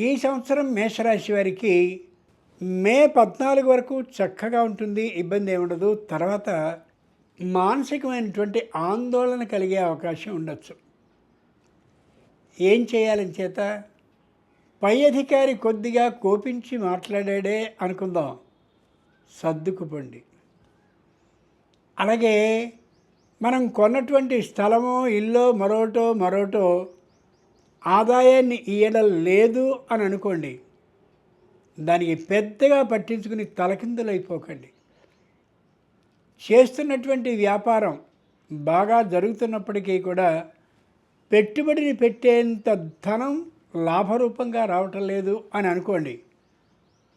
ఈ సంవత్సరం మేషరాశి వారికి మే 14 వరకు చక్కగా ఉంటుంది, ఇబ్బంది ఏముండదు. తర్వాత మానసికమైనటువంటి ఆందోళన కలిగే అవకాశం ఉండొచ్చు. ఏం చేయాలని చేత పై అధికారి కొద్దిగా కోపించి మాట్లాడాడే అనుకుందాం, సర్దుకుపోండి. అలాగే మనం కొన్నటువంటి స్థలమో ఇల్లో మరోటో ఆదాయాన్ని ఇయ్యడం లేదు అని అనుకోండి, దానికి పెద్దగా పట్టించుకుని తలకిందులైపోకండి. చేస్తున్నటువంటి వ్యాపారం బాగా జరుగుతున్నప్పటికీ కూడా పెట్టుబడిని పెట్టేంత ధనం లాభరూపంగా రావటం లేదు అని అనుకోండి,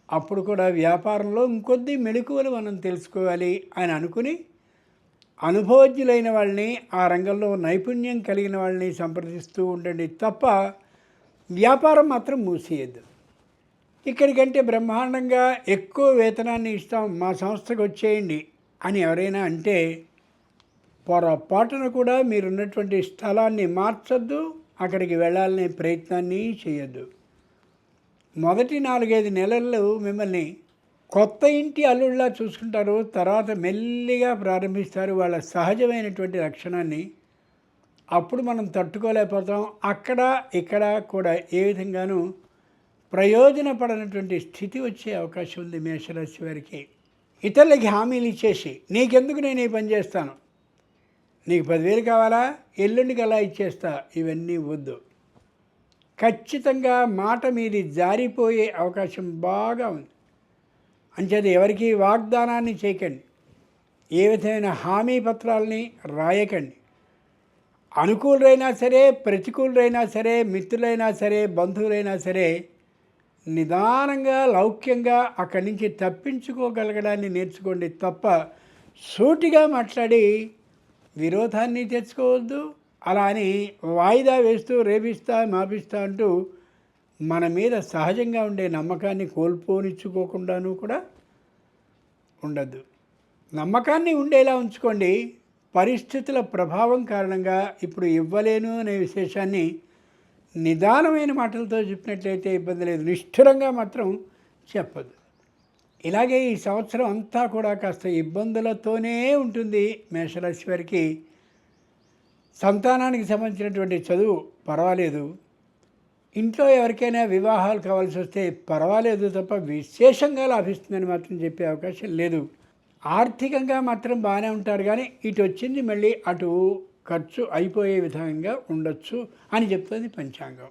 అప్పుడు కూడా వ్యాపారంలో ఇంకొద్ది మెళకువలు మనం తెలుసుకోవాలి అని అనుకుని అనుభవజ్ఞులైన వాళ్ళని, ఆ రంగంలో నైపుణ్యం కలిగిన వాళ్ళని సంప్రదిస్తూ ఉండండి తప్ప వ్యాపారం మాత్రం మూసేయద్దు. ఇక్కడికంటే బ్రహ్మాండంగా ఎక్కువ వేతనాన్ని ఇస్తాం, మా సంస్థకు వచ్చేయండి అని ఎవరైనా అంటే పొరపాటున కూడా మీరున్నటువంటి స్థలాన్ని మార్చొద్దు, అక్కడికి వెళ్ళాలనే ప్రయత్నాన్ని చేయొద్దు. మొదటి 4-5 నెలలు మిమ్మల్ని కొత్త ఇంటి అల్లుళ్ళలా చూసుకుంటారు, తర్వాత మెల్లిగా ప్రారంభిస్తారు వాళ్ళ సహజమైనటువంటి లక్షణాన్ని. అప్పుడు మనం తట్టుకోలేకపోతాం. అక్కడ ఇక్కడ కూడా ఏ విధంగానూ ప్రయోజనపడనటువంటి స్థితి వచ్చే అవకాశం ఉంది మేషరాశి వారికి. ఇతరులకి హామీలు ఇచ్చేసి నీకెందుకు నేను ఈ పని చేస్తాను, నీకు 10,000 కావాలా, ఎల్లుండికి అలా ఇచ్చేస్తా, ఇవన్నీ వద్దు. ఖచ్చితంగా మాట మీది జారిపోయే అవకాశం బాగా ఉంది. అంచేది ఎవరికి వాగ్దానాన్ని చేయకండి, ఏ విధమైన హామీ పత్రాలని రాయకండి. అనుకూలురైనా సరే, ప్రతికూలురైనా సరే, మిత్రులైనా సరే, బంధువులైనా సరే, నిదానంగా లౌక్యంగా అక్కడి నుంచి తప్పించుకోగలగడాన్ని నేర్చుకోండి తప్ప సూటిగా మాట్లాడి విరోధాన్ని తెచ్చుకోవద్దు. అలా అని వాయిదా వేస్తూ రేపిస్తా మాపిస్తా అంటూ మన మీద సహజంగా ఉండే నమ్మకాన్ని కోల్పోనిచ్చుకోకుండాను కూడా ఉండద్దు. నమ్మకాన్ని ఉండేలా ఉంచుకోండి. పరిస్థితుల ప్రభావం కారణంగా ఇప్పుడు ఇవ్వలేను అనే విశేషాన్ని నిదానమైన మాటలతో చెప్పినట్లయితే ఇబ్బంది లేదు, నిష్ఠురంగా మాత్రం చెప్పదు. ఇలాగే ఈ సంవత్సరం అంతా కూడా కాస్త ఇబ్బందులతోనే ఉంటుంది మేషరాశి వారికి. సంతానానికి సంబంధించినటువంటి చదువు పర్వాలేదు, ఇంట్లో ఎవరికైనా వివాహాలు కావాల్సి వస్తే పర్వాలేదు తప్ప విశేషంగా లాభిస్తుందని మాత్రం చెప్పే అవకాశం లేదు. ఆర్థికంగా మాత్రం బాగానే ఉంటారు, కానీ ఇటు వచ్చింది మళ్ళీ అటు ఖర్చు అయిపోయే విధంగా ఉండొచ్చు అని చెప్తుంది పంచాంగం.